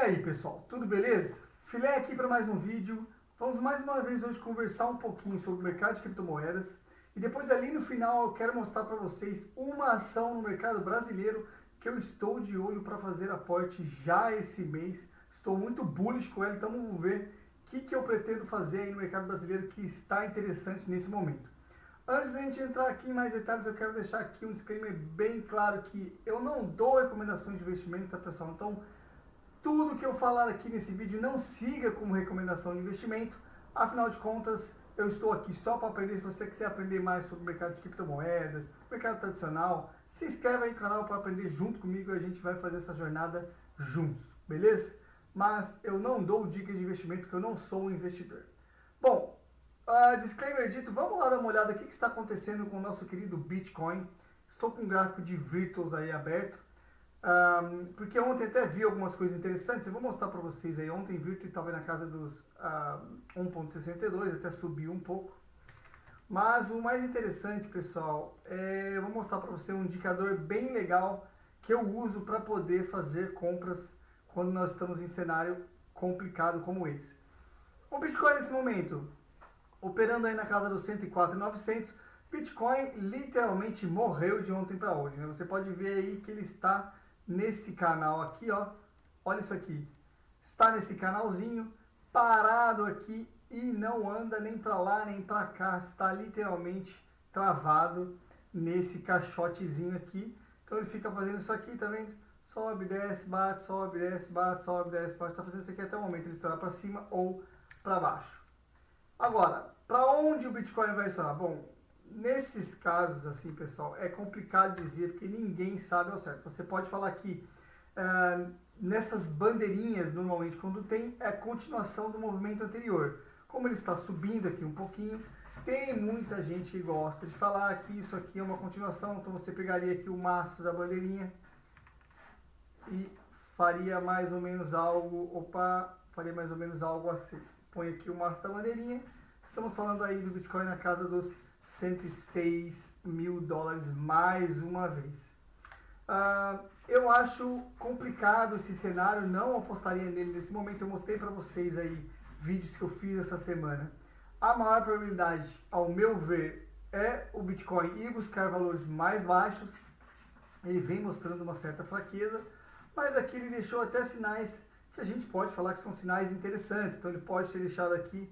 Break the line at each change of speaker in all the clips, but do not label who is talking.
aí, pessoal, tudo beleza? Filé aqui para mais um vídeo. Vamos mais uma vez hoje conversar um pouquinho sobre o mercado de criptomoedas. E depois ali no final eu quero mostrar para vocês uma ação no mercado brasileiro que eu estou de olho para fazer aporte já esse mês. Estou muito bullish com ela, então vamos ver o que eu pretendo fazer aí no mercado brasileiro que está interessante nesse momento. Antes da gente entrar aqui em mais detalhes, eu quero deixar aqui um disclaimer bem claro que eu não dou recomendações de investimentos, tá, pessoal? Então, tudo que eu falar aqui nesse vídeo não siga como recomendação de investimento. Afinal de contas, eu estou aqui só para aprender. Se você quiser aprender mais sobre o mercado de criptomoedas, mercado tradicional, se inscreve aí no canal para aprender junto comigo e a gente vai fazer essa jornada juntos, beleza? Mas eu não dou dicas de investimento porque eu não sou um investidor. Bom, disclaimer dito, vamos lá dar uma olhada no que está acontecendo com o nosso querido Bitcoin. Estou com um gráfico de Virtuals aí aberto. Porque ontem até vi algumas coisas interessantes, eu vou mostrar para vocês aí. Ontem Virtu estava na casa dos 1.62, até subiu um pouco. Mas o mais interessante, pessoal, eu vou mostrar para você um indicador bem legal que eu uso para poder fazer compras quando nós estamos em cenário complicado como esse. O Bitcoin nesse momento, operando aí na casa dos 104.900, Bitcoin literalmente morreu de ontem para hoje, né? Você pode ver aí que ele está nesse canal aqui, ó, olha isso aqui, está nesse canalzinho, parado aqui e não anda nem para lá nem para cá, está literalmente travado nesse caixotezinho aqui. Então ele fica fazendo isso aqui, tá vendo? Sobe, desce, bate, sobe, desce, bate, sobe, desce, bate, está fazendo isso aqui até o momento ele estourar para cima ou para baixo. Agora, para onde o Bitcoin vai estourar? Bom, nesses casos, assim, pessoal, é complicado dizer, porque ninguém sabe ao certo. Você pode falar que nessas bandeirinhas, normalmente, quando tem, é a continuação do movimento anterior. Como ele está subindo aqui um pouquinho, tem muita gente que gosta de falar que isso aqui é uma continuação. Então, você pegaria aqui o mastro da bandeirinha e faria mais ou menos algo, faria mais ou menos algo assim. Põe aqui o mastro da bandeirinha. Estamos falando aí do Bitcoin na casa dos 106 mil dólares mais uma vez. Eu acho complicado esse cenário, não apostaria nele nesse momento. Eu mostrei para vocês aí vídeos que eu fiz essa semana. A maior probabilidade, ao meu ver, é o Bitcoin ir buscar valores mais baixos. Ele vem mostrando uma certa fraqueza, mas aqui ele deixou até sinais que a gente pode falar que são sinais interessantes. Então ele pode ter deixado aqui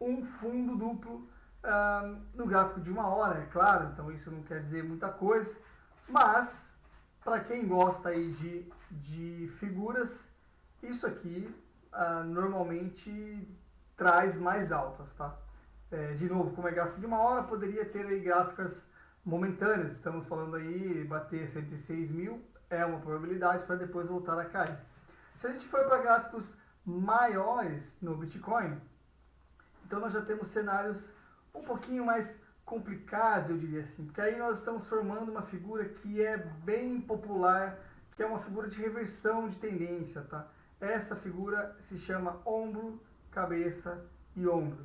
um fundo duplo no gráfico de 1 hora, é claro, então isso não quer dizer muita coisa, mas para quem gosta aí de figuras, isso aqui normalmente traz mais altas, tá? De novo, como é gráfico de 1 hora, poderia ter aí gráficas momentâneas, estamos falando aí, bater 106 mil é uma probabilidade para depois voltar a cair. Se a gente for para gráficos maiores no Bitcoin, então nós já temos cenários um pouquinho mais complicados, eu diria assim, porque aí nós estamos formando uma figura que é bem popular, que é uma figura de reversão de tendência, tá? Essa figura se chama ombro, cabeça e ombro.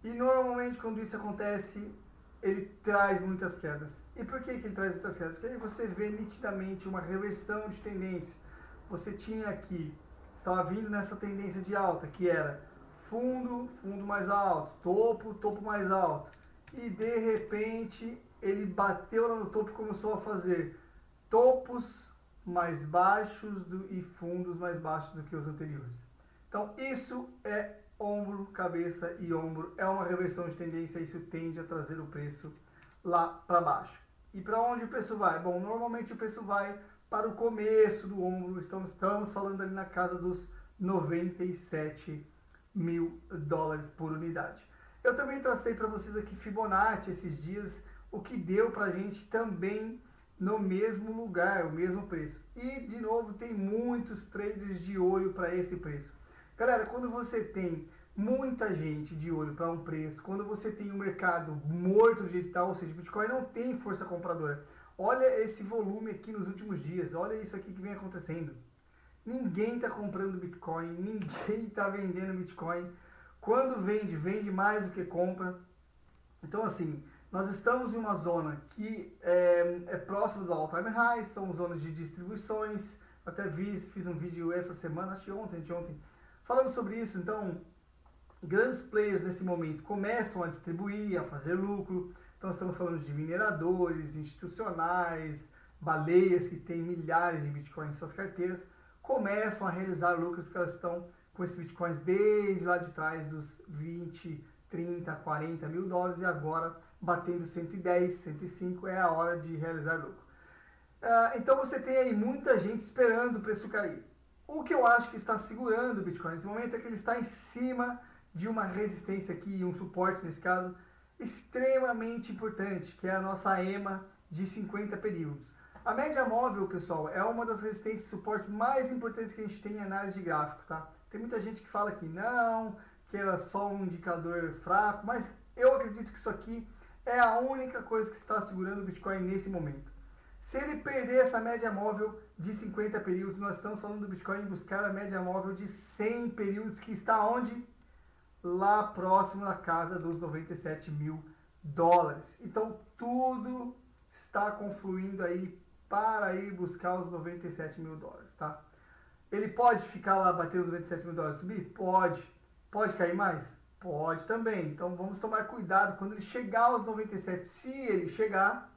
E normalmente quando isso acontece, ele traz muitas quedas. E por que ele traz muitas quedas? Porque aí você vê nitidamente uma reversão de tendência. Você tinha aqui, estava vindo nessa tendência de alta, que era fundo, fundo mais alto, topo, topo mais alto. E de repente ele bateu lá no topo e começou a fazer topos mais baixos e fundos mais baixos do que os anteriores. Então isso é ombro, cabeça e ombro. É uma reversão de tendência, isso tende a trazer o preço lá para baixo. E para onde o preço vai? Bom, normalmente o preço vai para o começo do ombro. Estamos falando ali na casa dos 97 mil dólares por unidade. Eu também tracei para vocês aqui Fibonacci esses dias, o que deu para a gente também no mesmo lugar, o mesmo preço. E de novo tem muitos traders de olho para esse preço. Galera, quando você tem muita gente de olho para um preço, quando você tem um mercado morto do jeito que está, ou seja, Bitcoin não tem força compradora. Olha esse volume aqui nos últimos dias, olha isso aqui que vem acontecendo. Ninguém está comprando Bitcoin, ninguém está vendendo Bitcoin. Quando vende, vende mais do que compra. Então, assim, nós estamos em uma zona que é próximo do all-time high, são zonas de distribuições, Até fiz um vídeo essa semana, acho que ontem, falando sobre isso. Então, grandes players nesse momento começam a distribuir, a fazer lucro. Então estamos falando de mineradores, institucionais, baleias que têm milhares de bitcoins em suas carteiras, começam a realizar lucros porque elas estão com esses bitcoins desde lá de trás dos 20, 30, 40 mil dólares e agora batendo 110, 105 é a hora de realizar lucro. Então você tem aí muita gente esperando o preço cair. O que eu acho que está segurando o Bitcoin nesse momento é que ele está em cima de uma resistência aqui, um suporte nesse caso, extremamente importante, que é a nossa EMA de 50 períodos. A média móvel, pessoal, é uma das resistências e suportes mais importantes que a gente tem em análise de gráfico, tá? Tem muita gente que fala que não, que era só um indicador fraco, mas eu acredito que isso aqui é a única coisa que está segurando o Bitcoin nesse momento. Se ele perder essa média móvel de 50 períodos, nós estamos falando do Bitcoin buscar a média móvel de 100 períodos, que está onde? Lá próximo da casa dos 97 mil dólares. Então tudo está confluindo aí para ir buscar os 97 mil dólares, tá? Ele pode ficar lá, bater os 97 mil dólares e subir? Pode. Pode cair mais? Pode também. Então vamos tomar cuidado quando ele chegar aos 97. Se ele chegar,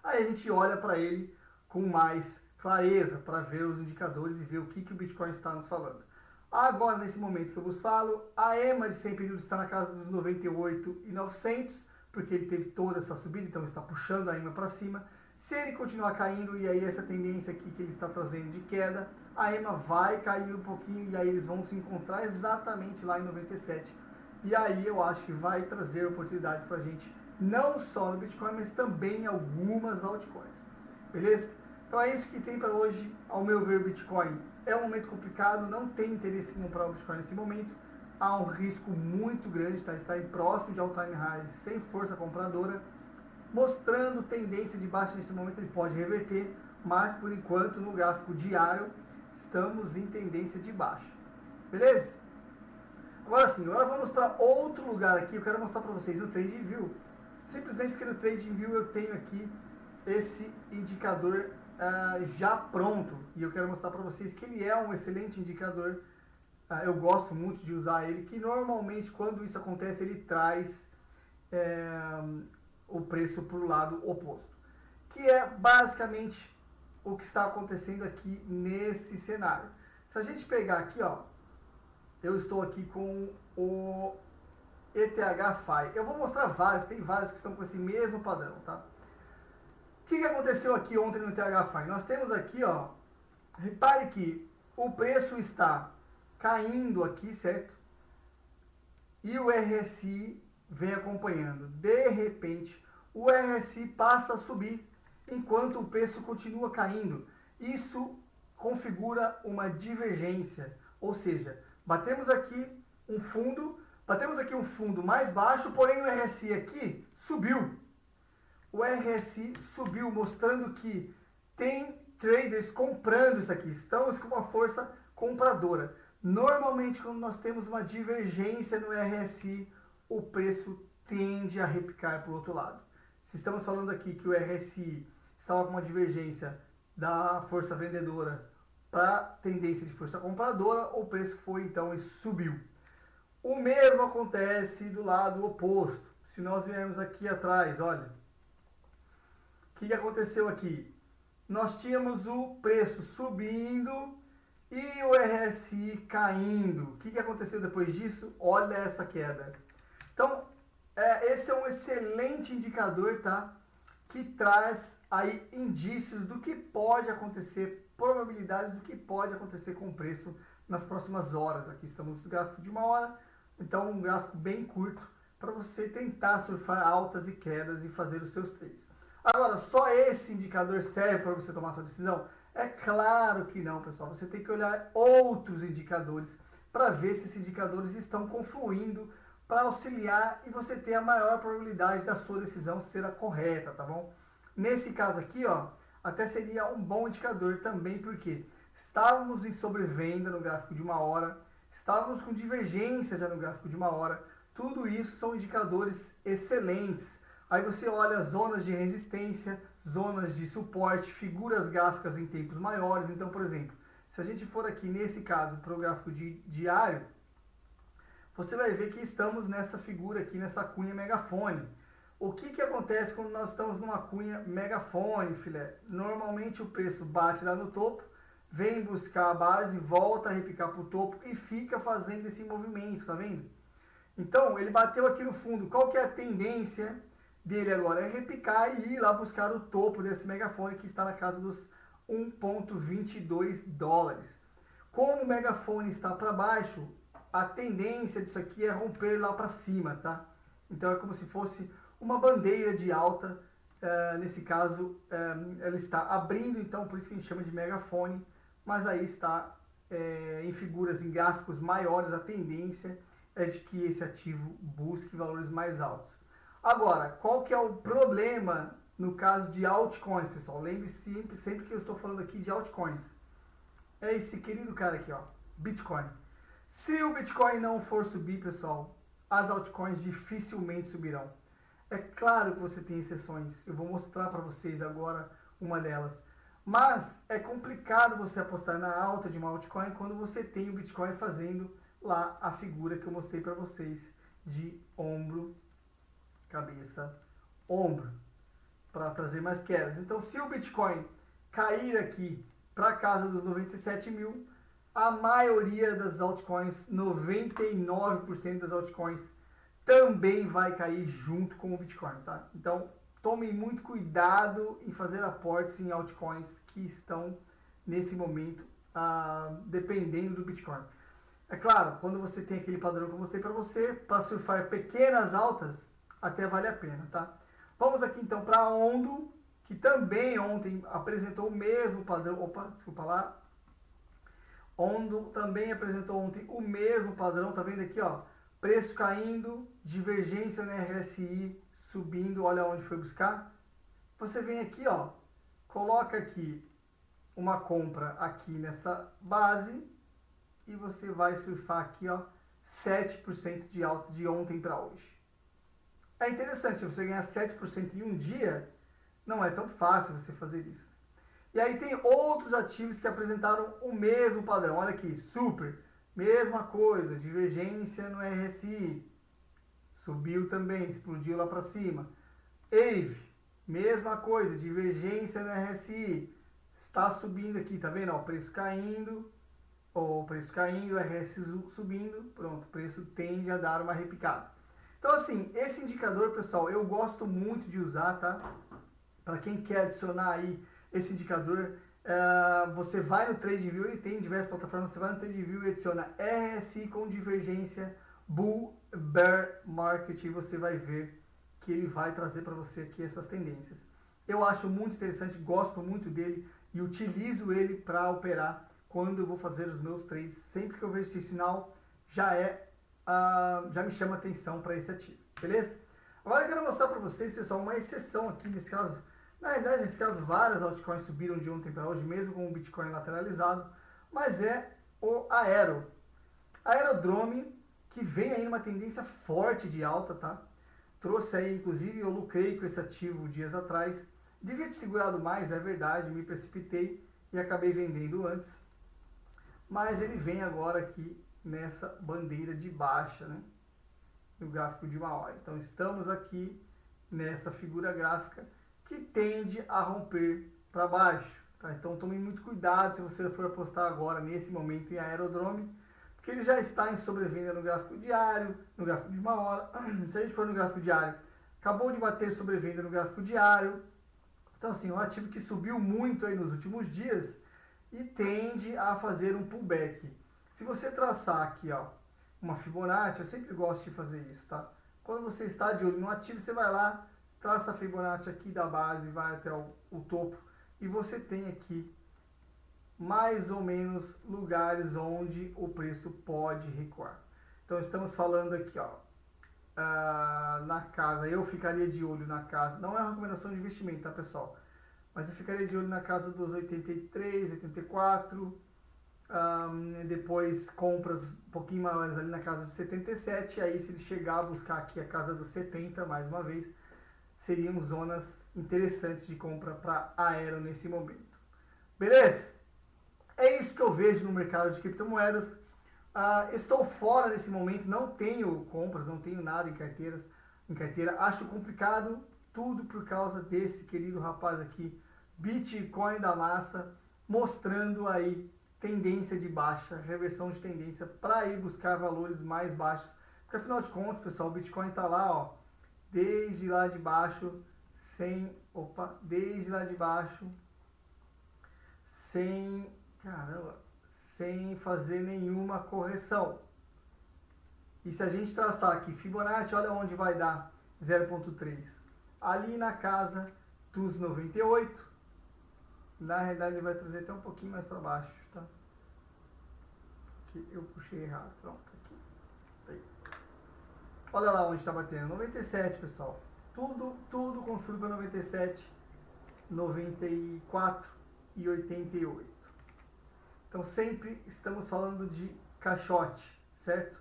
aí a gente olha para ele com mais clareza para ver os indicadores e ver o que o Bitcoin está nos falando. Agora, nesse momento que eu vos falo, a EMA de 100 períodos está na casa dos 98.900, porque ele teve toda essa subida, então está puxando a EMA para cima. Se ele continuar caindo, e aí essa tendência aqui que ele está trazendo de queda, a EMA vai cair um pouquinho e aí eles vão se encontrar exatamente lá em 97. E aí eu acho que vai trazer oportunidades para a gente, não só no Bitcoin, mas também em algumas altcoins. Beleza? Então é isso que tem para hoje. Ao meu ver, o Bitcoin é um momento complicado, não tem interesse em comprar o Bitcoin nesse momento. Há um risco muito grande, tá? Está próximo de all-time high, sem força compradora, mostrando tendência de baixa nesse momento. Ele pode reverter, mas por enquanto no gráfico diário estamos em tendência de baixa. Beleza? Agora sim, agora vamos para outro lugar aqui. Eu quero mostrar para vocês o TradingView. Simplesmente porque no TradingView eu tenho aqui esse indicador já pronto, e eu quero mostrar para vocês que ele é um excelente indicador. Eu gosto muito de usar ele, que normalmente quando isso acontece ele traz o preço para o lado oposto, que é basicamente o que está acontecendo aqui nesse cenário. Se a gente pegar aqui, ó, eu estou aqui com o ETH-FI, eu vou mostrar vários, tem vários que estão com esse mesmo padrão, tá? O que aconteceu aqui ontem no ETH-FI? Nós temos aqui, ó, repare que o preço está caindo aqui, certo? E o RSI vem acompanhando. De repente, o RSI passa a subir, enquanto o preço continua caindo. Isso configura uma divergência, ou seja, batemos aqui um fundo mais baixo, porém o RSI aqui subiu. O RSI subiu, mostrando que tem traders comprando isso aqui. Estamos com uma força compradora. Normalmente, quando nós temos uma divergência no RSI, o preço tende a repicar para o outro lado. Se estamos falando aqui que o RSI estava com uma divergência da força vendedora para a tendência de força compradora, o preço foi então e subiu. O mesmo acontece do lado oposto. Se nós viermos aqui atrás, olha, o que aconteceu aqui? Nós tínhamos o preço subindo e o RSI caindo. O que aconteceu depois disso? Olha essa queda. Então, esse é um excelente indicador, tá? Que traz aí indícios do que pode acontecer, probabilidades do que pode acontecer com o preço nas próximas horas. Aqui estamos no gráfico de 1 hora, então um gráfico bem curto para você tentar surfar altas e quedas e fazer os seus trades. Agora, só esse indicador serve para você tomar sua decisão? É claro que não, pessoal. Você tem que olhar outros indicadores para ver se esses indicadores estão confluindo para auxiliar e você ter a maior probabilidade da sua decisão ser a correta, tá bom? Nesse caso aqui, ó, até seria um bom indicador também, porque estávamos em sobrevenda no gráfico de 1 hora, estávamos com divergência já no gráfico de 1 hora, tudo isso são indicadores excelentes. Aí você olha as zonas de resistência, zonas de suporte, figuras gráficas em tempos maiores. Então, por exemplo, se a gente for aqui nesse caso para o gráfico diário, você vai ver que estamos nessa figura aqui, nessa cunha megafone. O que acontece quando nós estamos numa cunha megafone, filé? Normalmente o preço bate lá no topo, vem buscar a base, volta a repicar para o topo e fica fazendo esse movimento, tá vendo? Então, ele bateu aqui no fundo. Qual que é a tendência dele agora? É repicar e ir lá buscar o topo desse megafone que está na casa dos 1,22 dólares. Como o megafone está para baixo, a tendência disso aqui é romper lá para cima, tá? Então, é como se fosse uma bandeira de alta. Nesse caso, ela está abrindo, então, por isso que a gente chama de megafone. Mas aí está em figuras, em gráficos maiores, a tendência é de que esse ativo busque valores mais altos. Agora, qual que é o problema no caso de altcoins, pessoal? Lembre-se sempre que eu estou falando aqui de altcoins. É esse querido cara aqui, ó, Bitcoin. Se o Bitcoin não for subir, pessoal, as altcoins dificilmente subirão. É claro que você tem exceções. Eu vou mostrar para vocês agora uma delas. Mas é complicado você apostar na alta de uma altcoin quando você tem o Bitcoin fazendo lá a figura que eu mostrei para vocês de ombro, cabeça, ombro, para trazer mais quedas. Então, se o Bitcoin cair aqui para casa dos 97 mil, a maioria das altcoins, 99% das altcoins, também vai cair junto com o Bitcoin, tá? Então, tomem muito cuidado em fazer aportes em altcoins que estão nesse momento dependendo do Bitcoin. É claro, quando você tem aquele padrão que eu mostrei para você, para surfar pequenas altas, até vale a pena, tá? Vamos aqui então para a Ondo, que também ontem apresentou o mesmo padrão. Opa, desculpa lá. Ondo também apresentou ontem o mesmo padrão, tá vendo aqui, ó? Preço caindo, divergência no RSI subindo, olha onde foi buscar. Você vem aqui, ó, coloca aqui uma compra aqui nessa base e você vai surfar aqui, ó, 7% de alta de ontem para hoje. É interessante, você ganhar 7% em um dia, não é tão fácil você fazer isso. E aí tem outros ativos que apresentaram o mesmo padrão. Olha aqui, Super, mesma coisa, divergência no RSI, subiu também, explodiu lá para cima. AVE, mesma coisa, divergência no RSI, está subindo aqui, tá vendo? Ó, preço caindo, o RSI subindo, pronto, o preço tende a dar uma repicada. Então, assim, esse indicador, pessoal, eu gosto muito de usar, tá? Para quem quer adicionar aí esse indicador, você vai no TradingView, ele tem diversas plataformas, você vai no TradingView e adiciona RSI com divergência, Bull, Bear Market, e você vai ver que ele vai trazer para você aqui essas tendências. Eu acho muito interessante, gosto muito dele e utilizo ele para operar quando eu vou fazer os meus trades. Sempre que eu vejo esse sinal, já me chama atenção para esse ativo, beleza? Agora eu quero mostrar para vocês, pessoal, uma exceção aqui nesse caso. Na verdade, nesse caso, várias altcoins subiram de ontem para hoje, mesmo com o Bitcoin lateralizado, mas é o Aerodrome, que vem aí numa tendência forte de alta, tá? Trouxe aí, inclusive, eu lucrei com esse ativo dias atrás. Devia ter segurado mais, é verdade, me precipitei e acabei vendendo antes. Mas ele vem agora aqui nessa bandeira de baixa, né? No gráfico de uma hora. Então, estamos aqui nessa figura gráfica que tende a romper para baixo, tá? Então, tome muito cuidado se você for apostar agora, nesse momento, em Aerodrome, porque ele já está em sobrevenda no gráfico diário, no gráfico de uma hora. Se a gente for no gráfico diário, acabou de bater sobrevenda no gráfico diário. Então, assim, um ativo que subiu muito aí nos últimos dias e tende a fazer um pullback. Se você traçar aqui, ó, uma Fibonacci, eu sempre gosto de fazer isso, tá? Quando você está de olho no ativo, você vai lá, traça a Fibonacci aqui da base, vai até o topo, e você tem aqui mais ou menos lugares onde o preço pode recuar. Então, estamos falando aqui, ó, na casa, eu ficaria de olho na casa, não é uma recomendação de investimento, tá, pessoal? Mas eu ficaria de olho na casa dos 83, 84, depois compras um pouquinho maiores ali na casa de 77, aí se ele chegar a buscar aqui a casa dos 70, mais uma vez, seriam zonas interessantes de compra para Aero nesse momento. Beleza? É isso que eu vejo no mercado de criptomoedas. Estou fora nesse momento, não tenho compras, não tenho nada em carteira. Acho complicado tudo por causa desse querido rapaz aqui, Bitcoin da massa, mostrando aí tendência de baixa, reversão de tendência para ir buscar valores mais baixos. Porque afinal de contas, pessoal, o Bitcoin está lá, ó, desde lá de baixo, desde lá de baixo, sem fazer nenhuma correção. E se a gente traçar aqui Fibonacci, olha onde vai dar 0,3. Ali na casa dos 98. Na realidade ele vai trazer até um pouquinho mais para baixo, tá? Aqui eu puxei errado, pronto. Aqui. Aí. Olha lá onde está batendo, 97, pessoal. Tudo construído para 97, 94 e 88. Então sempre estamos falando de caixote, certo?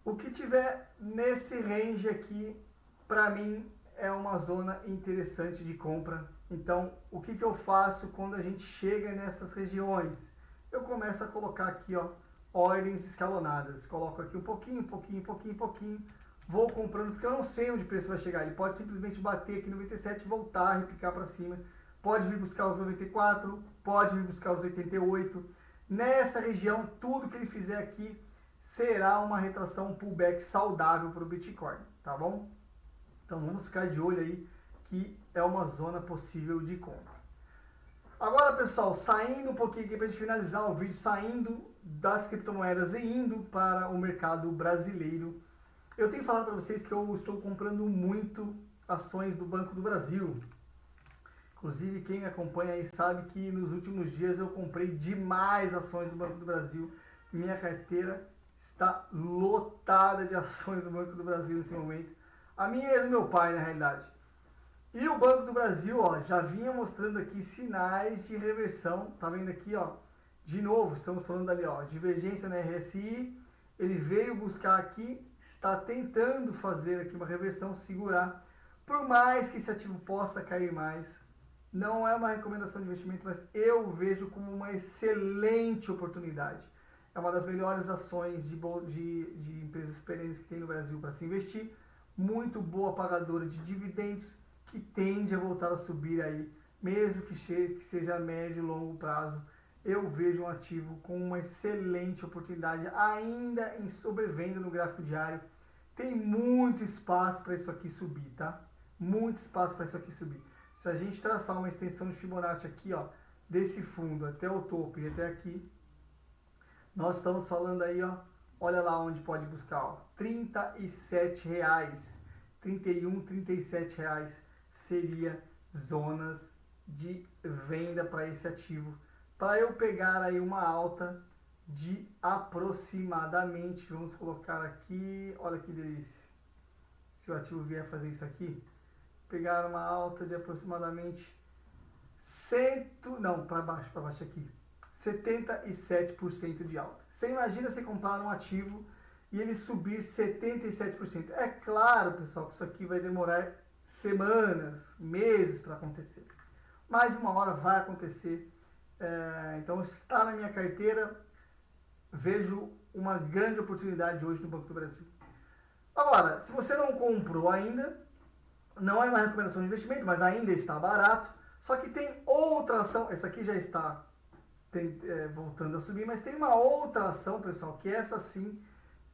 O que tiver nesse range aqui, para mim, é uma zona interessante de compra. Então, o que eu faço quando a gente chega nessas regiões? Eu começo a colocar aqui, ó, ordens escalonadas. Coloco aqui um pouquinho, vou comprando, porque eu não sei onde o preço vai chegar. Ele pode simplesmente bater aqui no 97 e voltar, repicar para cima. Pode vir buscar os 94, pode vir buscar os 88. Nessa região, tudo que ele fizer aqui será uma retração, um pullback saudável para o Bitcoin, tá bom? Então vamos ficar de olho aí, que é uma zona possível de compra. Agora, pessoal, saindo um pouquinho aqui para a gente finalizar o vídeo, saindo das criptomoedas e indo para o mercado brasileiro, eu tenho falado para vocês que eu estou comprando muito ações do Banco do Brasil. Inclusive, quem me acompanha aí sabe que nos últimos dias eu comprei demais ações do Banco do Brasil. Minha carteira está lotada de ações do Banco do Brasil nesse momento. A minha é do meu pai, na realidade. E o Banco do Brasil, ó, já vinha mostrando aqui sinais de reversão. Tá vendo aqui, ó? De novo, estamos falando ali, ó, divergência na RSI. Ele veio buscar aqui, está tentando fazer aqui uma reversão, segurar. Por mais que esse ativo possa cair mais, não é uma recomendação de investimento, mas eu vejo como uma excelente oportunidade. É uma das melhores ações de empresas perenes que tem no Brasil para se investir. Muito boa pagadora de dividendos, que tende a voltar a subir aí, mesmo que seja a médio e longo prazo. Eu vejo um ativo com uma excelente oportunidade, ainda em sobrevenda no gráfico diário. Tem muito espaço para isso aqui subir, tá? Muito espaço para isso aqui subir. Se a gente traçar uma extensão de Fibonacci aqui, ó, desse fundo até o topo e até aqui, nós estamos falando aí, ó, olha lá onde pode buscar, ó, R$37, 31, R$37 seria zonas de venda para esse ativo. Para eu pegar aí uma alta de aproximadamente, vamos colocar aqui, olha que delícia, se o ativo vier fazer isso aqui, pegar uma alta de aproximadamente para baixo aqui, 77% de alta. Você imagina você comprar um ativo e ele subir 77%. É claro, pessoal, que isso aqui vai demorar semanas, meses para acontecer. Mas uma hora vai acontecer. Então está na minha carteira, vejo uma grande oportunidade hoje no Banco do Brasil. Agora, se você não comprou ainda, não é uma recomendação de investimento, mas ainda está barato. Só que tem outra ação, essa aqui já está voltando a subir, mas tem uma outra ação, pessoal, que essa sim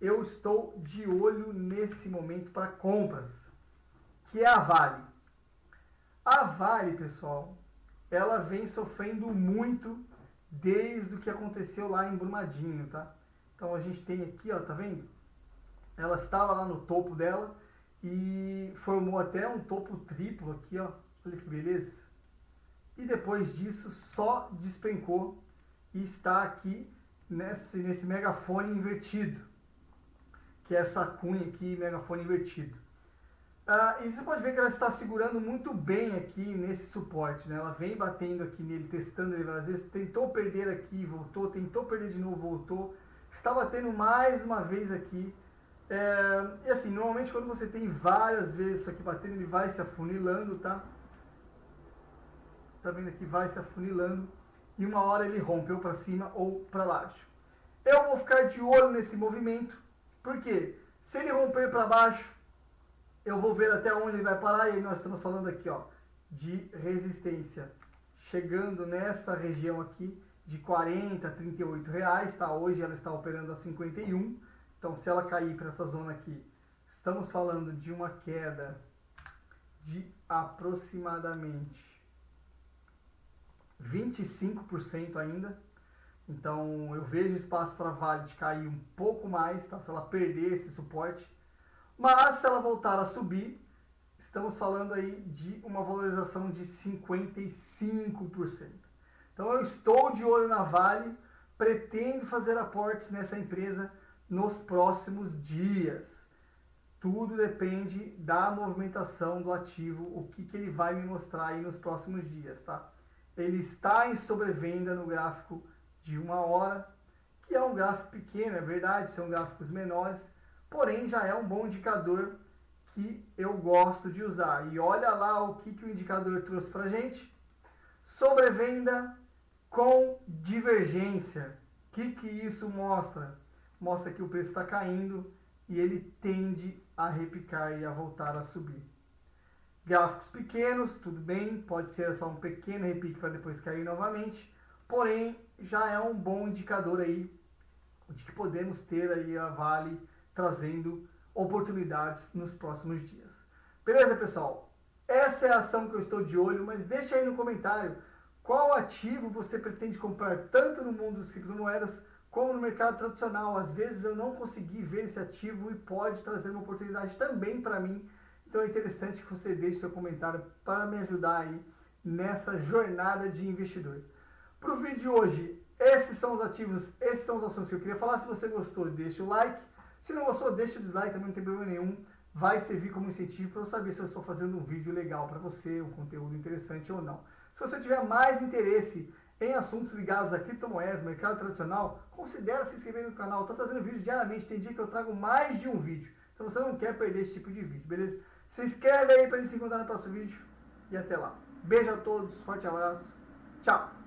eu estou de olho nesse momento para compras, que é a Vale. A Vale, pessoal, ela vem sofrendo muito desde o que aconteceu lá em Brumadinho, tá? Então a gente tem aqui, ó, tá vendo? Ela estava lá no topo dela e formou até um topo triplo aqui, ó. Olha que beleza. E depois disso só despencou e está aqui nesse megafone invertido, que é essa cunha aqui, megafone invertido. E você pode ver que ela está segurando muito bem aqui nesse suporte, né? Ela vem batendo aqui nele, testando ele várias vezes, tentou perder aqui, voltou, tentou perder de novo, voltou. Está batendo mais uma vez aqui E assim, normalmente quando você tem várias vezes isso aqui batendo, ele vai se afunilando, tá? Tá vendo aqui? Vai se afunilando e uma hora ele rompe ou para cima ou para baixo. Eu vou ficar de olho nesse movimento, porque se ele romper para baixo, eu vou ver até onde ele vai parar, e aí nós estamos falando aqui, ó, de resistência, chegando nessa região aqui de 40 a 38 reais, tá? Hoje ela está operando a 51, então se ela cair para essa zona aqui, estamos falando de uma queda de aproximadamente 25% ainda. Então eu vejo espaço para a Vale de cair um pouco mais, tá? Se ela perder esse suporte. Mas se ela voltar a subir, estamos falando aí de uma valorização de 55%. Então eu estou de olho na Vale, pretendo fazer aportes nessa empresa nos próximos dias. Tudo depende da movimentação do ativo, o que ele vai me mostrar aí nos próximos dias, tá? Ele está em sobrevenda no gráfico de 1 hora, que é um gráfico pequeno, é verdade, são gráficos menores, porém já é um bom indicador que eu gosto de usar. E olha lá o que o indicador trouxe para a gente. Sobrevenda com divergência. O que isso mostra? Mostra que o preço está caindo e ele tende a repicar e a voltar a subir. Gráficos pequenos, tudo bem, pode ser só um pequeno repique para depois cair novamente, porém já é um bom indicador aí de que podemos ter aí a Vale trazendo oportunidades nos próximos dias. Beleza, pessoal? Essa é a ação que eu estou de olho, mas deixa aí no comentário qual ativo você pretende comprar tanto no mundo das criptomoedas como no mercado tradicional. Às vezes eu não consegui ver esse ativo e pode trazer uma oportunidade também para mim. Então é interessante que você deixe seu comentário para me ajudar aí nessa jornada de investidor. Para o vídeo de hoje, esses são os ativos, esses são os assuntos que eu queria falar. Se você gostou, deixa o like. Se não gostou, deixa o dislike, também não tem problema nenhum. Vai servir como incentivo para eu saber se eu estou fazendo um vídeo legal para você, um conteúdo interessante ou não. Se você tiver mais interesse em assuntos ligados a criptomoedas, mercado tradicional, considere se inscrever no canal. Estou trazendo vídeos diariamente, tem dia que eu trago mais de um vídeo. Então você não quer perder esse tipo de vídeo, beleza? Se inscreve aí para a gente se encontrar no próximo vídeo e até lá. Beijo a todos, forte abraço, tchau!